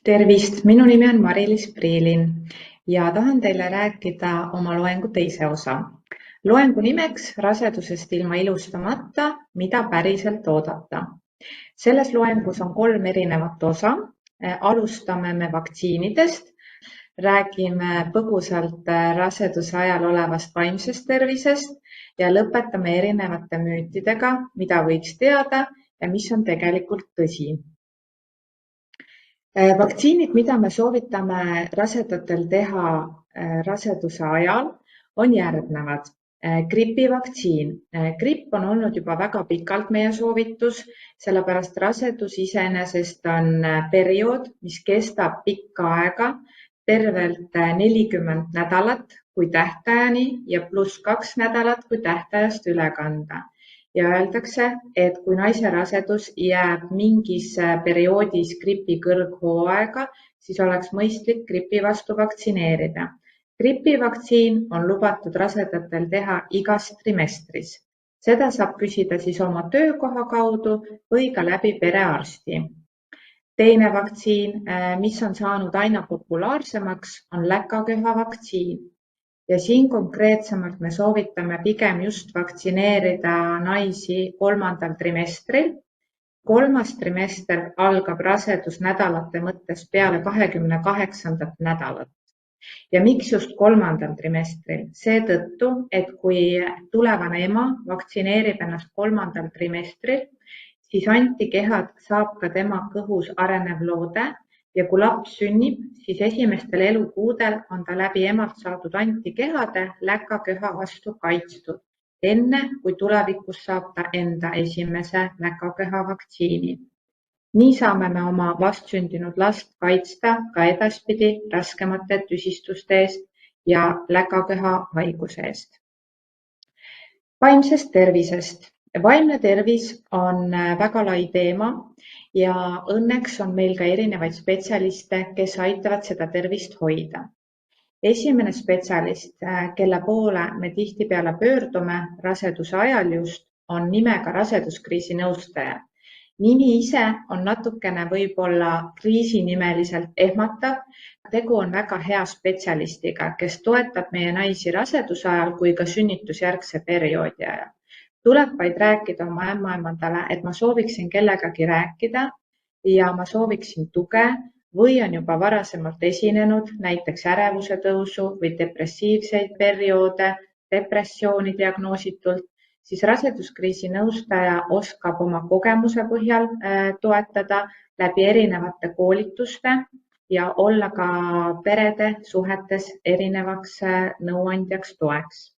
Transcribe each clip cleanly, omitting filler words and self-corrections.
Tervist, minu nimi on Mari-Liis Priilin ja tahan teile rääkida oma loengu teise osa. Loengu nimeks rasedusest ilma ilustamata, mida päriselt oodata. Selles loengus on 3 erinevat osa. Alustame me vaktsiinidest, räägime põgusalt raseduse ajal olevast vaimsest tervisest ja lõpetame erinevate müütidega, mida võiks teada ja mis on tegelikult tõsi. Vaktsiinid, mida me soovitame rasedatel teha raseduse ajal, on järgnevad. Gripivaktsiin. Gripp on olnud juba väga pikalt meie soovitus, sellepärast rasedus iseenesest on periood, mis kestab pikka aega, tervelt 40 nädalat kui tähtajani ja +2 nädalat kui tähtajast üle kanda. Ja öeldakse, et kui naise rasedus jääb mingis perioodis gripi kõrghooaega, siis oleks mõistlik gripi vastu vaktsineerida. Gripivaktsiin on lubatud rasedatel teha igas trimestris. Seda saab küsida siis oma töökoha kaudu või ka läbi perearsti. Teine vaktsiin, mis on saanud aina populaarsemaks, on läkaköhavaktsiin. Ja siin konkreetsemalt me soovitame pigem just vaktsineerida naisi 3. trimestril. 3. trimester algab rasedusnädalate mõttes peale 28. nädalat. Ja miks just 3. trimestril? Seetõttu, et kui tulevane ema vaktsineerib ennast 3. trimestril, siis antikehad saab ka tema kõhus arenev loode. Ja kui laps sünnib, siis esimestel elukuudel on ta läbi emalt saadud antikehade läkaköha vastu kaitstud, enne kui tulevikus saab ta enda esimese läkaköha vaktsiini. Nii saame me oma vastsündinud last kaitsta ka edaspidi raskemate tüsistuste eest ja läkaköha haiguse eest. Vaimsest tervisest. Vaimne tervis on väga lai teema ja õnneks on meil ka erinevaid spetsialiste, kes aitavad seda tervist hoida. Esimene spetsialist, kelle poole me tihtipeale pöördume raseduse ajal just, on nimega raseduskriisi nõustaja. Nimi ise on natukene võib-olla kriisinimeliselt ehmatav. Tegu on väga hea spetsialistiga, kes toetab meie naisi raseduse ajal kui ka sünnitusjärgse perioodi ajal. Tuleb vaid rääkida oma ämmaemandale, et ma sooviksin kellegagi rääkida ja ma sooviksin tuge või on juba varasemalt esinenud näiteks ärevuse tõusu või depressiivseid perioode, depressiooni diagnoositult, siis raseduskriisi nõustaja oskab oma kogemuse põhjal toetada läbi erinevate koolituste ja olla ka perede suhetes erinevaks nõuandjaks toeks.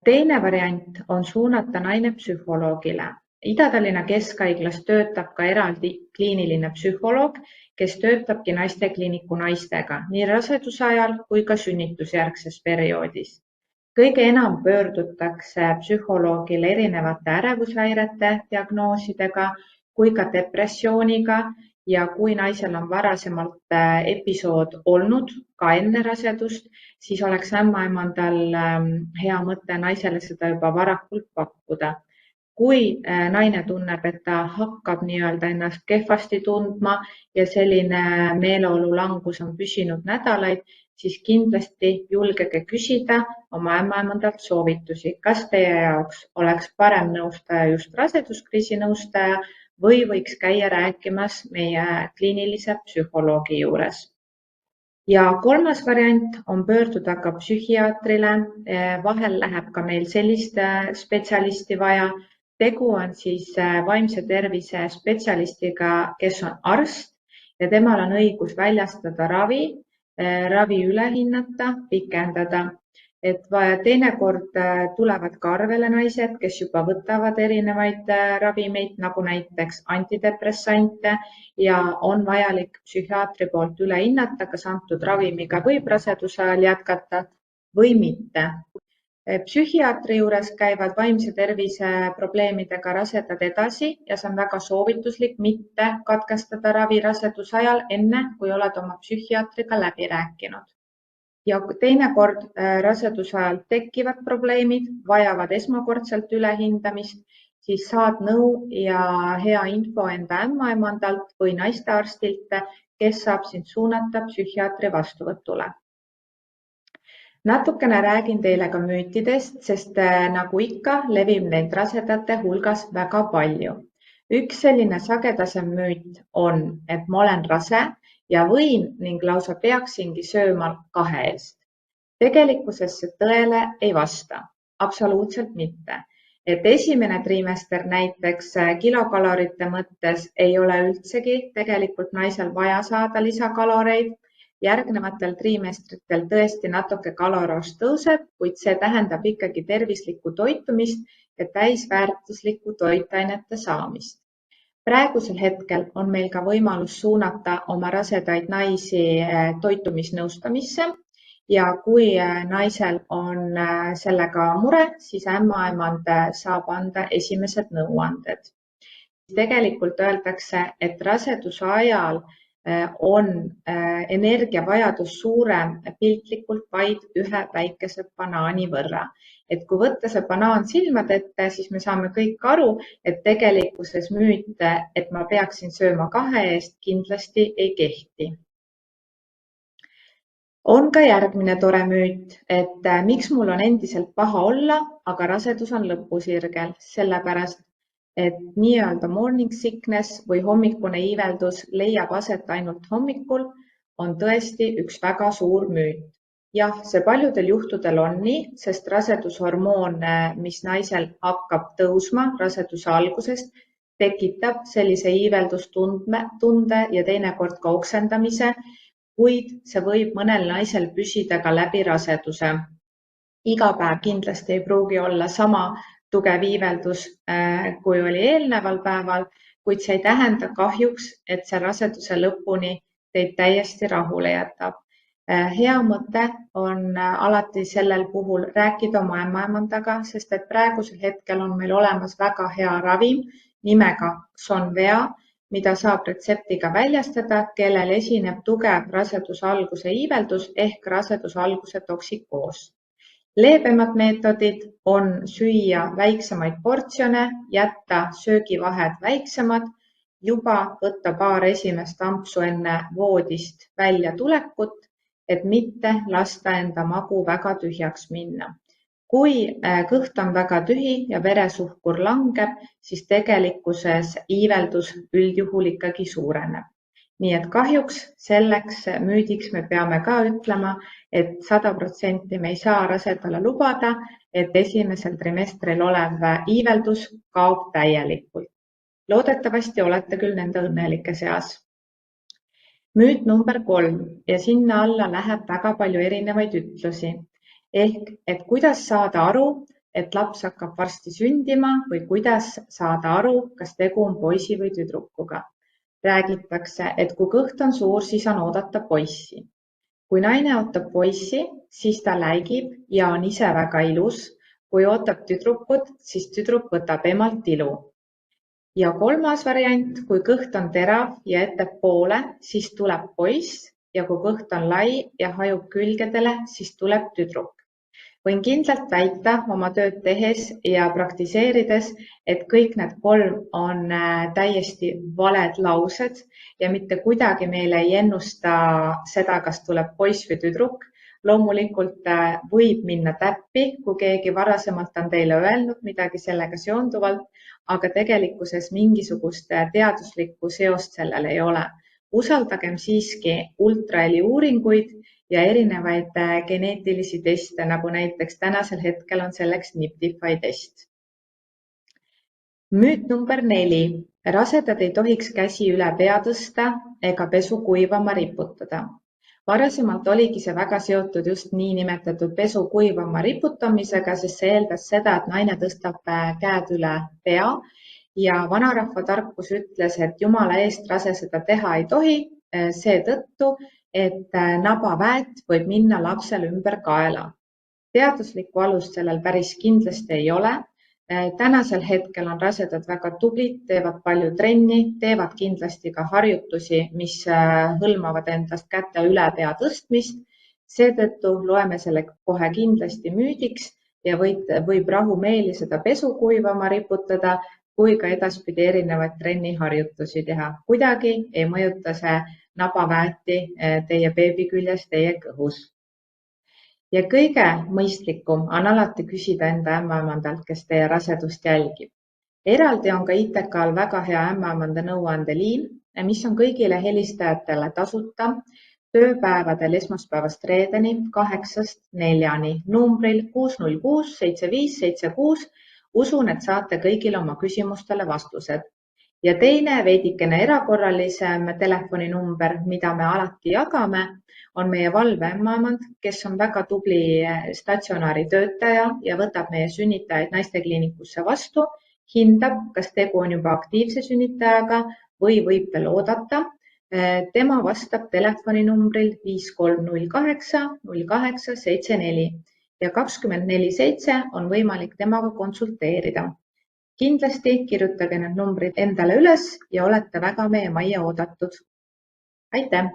Teine variant on suunata naine psühholoogile. Ida-Tallinna Keskhaiglas töötab ka eraldi kliiniline psühholoog, kes töötabki naistekliiniku naistega nii raseduse ajal kui ka sünnitusjärgses perioodis. Kõige enam pöördutakse psühholoogile erinevate ärevushäirete diagnoosidega kui ka depressiooniga ja kui naisel on varasemalt episood olnud ka enne rasedust, siis oleks ämmaemandal hea mõte naisele seda juba varakult pakkuda. Kui naine tunneb, et ta hakkab ennast kehvasti tundma ja selline meeleolu langus on püsinud nädalaid, siis kindlasti julgege küsida oma ämmaemandalt soovitusi, kas teie jaoks oleks parem nõustaja just raseduskriisi nõustaja või võiks käia rääkimas meie kliinilise psühholoogi juures. Ja 3. variant on pöörduda ka psühhiaatrile, vahel läheb ka meil sellist spetsialisti vaja. Tegu on siis vaimse tervise spetsialistiga, kes on arst ja temal on õigus väljastada ravi üle hinnata, pikendada. Et teinekord tulevad ka arvele naised, kes juba võtavad erinevaid ravimeid, nagu näiteks antidepressante ja on vajalik psühhiaatri poolt üle hinnata, kas antud ravimiga võib raseduse ajal jätkata või mitte. Psühhiaatri juures käivad vaimse tervise probleemidega rasedad edasi ja see on väga soovituslik mitte katkestada ravi raseduse ajal enne, kui oled oma psühhiaatriga läbi rääkinud. Ja teinekord raseduse ajal tekkivad probleemid, vajavad esmakordselt ülehindamist, siis saad nõu ja hea info enda ämmaemandalt või naistearstilt, kes saab sind suunata psühhiaatri vastuvõtule. Natukene räägin teile ka müütidest, sest nagu ikka, levib neid rasedate hulgas väga palju. Üks selline sagedasem müüt on, et ma olen rase ja võin ning lausa peaksingi sööma 2 eest. Tegelikkuses see tõele ei vasta, absoluutselt mitte. Et esimene trimester näiteks kilokalorite mõttes ei ole üldsegi tegelikult naisel vaja saada lisakaloreid. Järgnevatel trimestritel tõesti natuke kaloroost tõuseb, kuid see tähendab ikkagi tervislikku toitumist ja täisväärtuslikku toitainete saamist. Praegusel hetkel on meil ka võimalus suunata oma rasedaid naisi toitumisnõustamisse ja kui naisel on sellega mure, siis ämmaemand saab anda esimesed nõuanded. Tegelikult öeldakse, et raseduse ajal on energiavajadus suurem piltlikult vaid 1 väikese banaani võrra. Et kui võtta see banaan silmade ette, siis me saame kõik aru, et tegelikkuses müüt, et ma peaksin sööma 2 eest, kindlasti ei kehti. On ka järgmine tore müüt, et miks mul on endiselt paha olla, aga rasedus on lõpusirgel, sellepärast et nii-öelda morning sickness või hommikune iiveldus leiab aset ainult hommikul, on tõesti üks väga suur müüt. Jah, see paljudel juhtudel on nii, sest rasedushormoon, mis naisel hakkab tõusma raseduse algusest, tekitab sellise iiveldustunde ja teinekord ka oksendamise, kuid see võib mõnel naisel püsida ka läbi raseduse. Iga päev kindlasti ei pruugi olla sama tugev iiveldus, kui oli eelneval päeval, kuid see ei tähenda kahjuks, et see raseduse lõpuni teid täiesti rahule jätab. Hea mõte on alati sellel puhul rääkida oma ämmaemandaga, sest et praegusel hetkel on meil olemas väga hea ravim nimega Sonvea, mida saab retseptiga väljastada, kellel esineb tugev raseduse alguse iiveldus ehk raseduse alguse toksikoos. Leebemad meetodid on süüa väiksemaid portsjone, jätta söögivahed väiksemad, juba võtta paar esimest ampsu enne voodist välja tulekut, et mitte lasta enda magu väga tühjaks minna. Kui kõht on väga tühi ja veresuhkur langeb, siis tegelikkuses iiveldus üldjuhul ikkagi suureneb. Nii et kahjuks selleks müüdiks me peame ka ütlema, et 100% me ei saa rasedale lubada, et esimesel trimestril olev iiveldus kaob täielikult. Loodetavasti olete küll nende õnnelike seas. Müüt number 3 ja sinna alla läheb väga palju erinevaid ütlusi. Ehk, et kuidas saada aru, et laps hakkab varsti sündima või kuidas saada aru, kas tegu on poisi või tüdrukuga. Räägitakse, et kui kõht on suur, siis on oodata poissi. Kui naine ootab poissi, siis ta läigib ja on ise väga ilus. Kui ootab tüdrukut, siis tüdruk võtab emalt ilu. Ja 3. variant, kui kõht on terav ja ettepoole, siis tuleb poiss ja kui kõht on lai ja hajub külgedele, siis tuleb tüdruk. Võin kindlalt väita oma tööd tehes ja praktiseerides, et kõik need 3 on täiesti valed laused ja mitte kuidagi meile ei ennusta seda, kas tuleb poiss või tüdruk. Loomulikult võib minna täppi, kui keegi varasemalt on teile öelnud midagi sellega seonduvalt, aga tegelikkuses mingisugust teaduslikku seost sellel ei ole. Usaldagem siiski ultraheli uuringuid ja erinevaid geneetilisi teste, nagu näiteks tänasel hetkel on selleks Niptify test. Müüt number 4. Rasedad ei tohiks käsi üle pea tõsta ega pesu kuivama riputada. Varasemalt oligi see väga seotud just niinimetatud pesu kuivama riputamisega, sest see eeldas seda, et naine tõstab käed üle pea ja vanarahva tarkus ütles, et jumala eest rase seda teha ei tohi, seetõttu, et nabaväet võib minna lapsel ümber kaela. Teaduslikku alust sellel päris kindlasti ei ole. Tänasel hetkel on rasedad väga tublid, teevad palju trenni, teevad kindlasti ka harjutusi, mis hõlmavad endast käte üle pea tõstmist. Seetõttu loeme selle kohe kindlasti müüdiks ja võib rahumeeli seda pesu kuivama riputada, kui ka edaspidi erinevaid trenniharjutusi teha. Kuidagi ei mõjuta see nabaväeti teie beebi küljes teie kõhus. Ja kõige mõistlikum on alati küsida enda ämmaemandalt, kes teie rasedust jälgib. Eraldi on ka ITK-l väga hea ämmaemanda nõuandeliin, mis on kõigile helistajatele tasuta tööpäevadel esmaspäevast reedeni 8–4 numbril 606 7576. Usun, et saate kõigile oma küsimustele vastused. Ja teine veidikene erakorralisem telefoninumber, mida me alati jagame, on meie valveämmaemand, kes on väga tubli statsionaari töötaja ja võtab meie sünnitajaid naistekliinikusse vastu, hindab, kas tegu on juba aktiivse sünnitajaga või võib veel oodata. Tema vastab telefoninumbril 5308 0874 ja 24/7 on võimalik temaga konsulteerida. Kindlasti kirjutage need numbrid endale üles ja olete väga meie majja oodatud. Aitäh!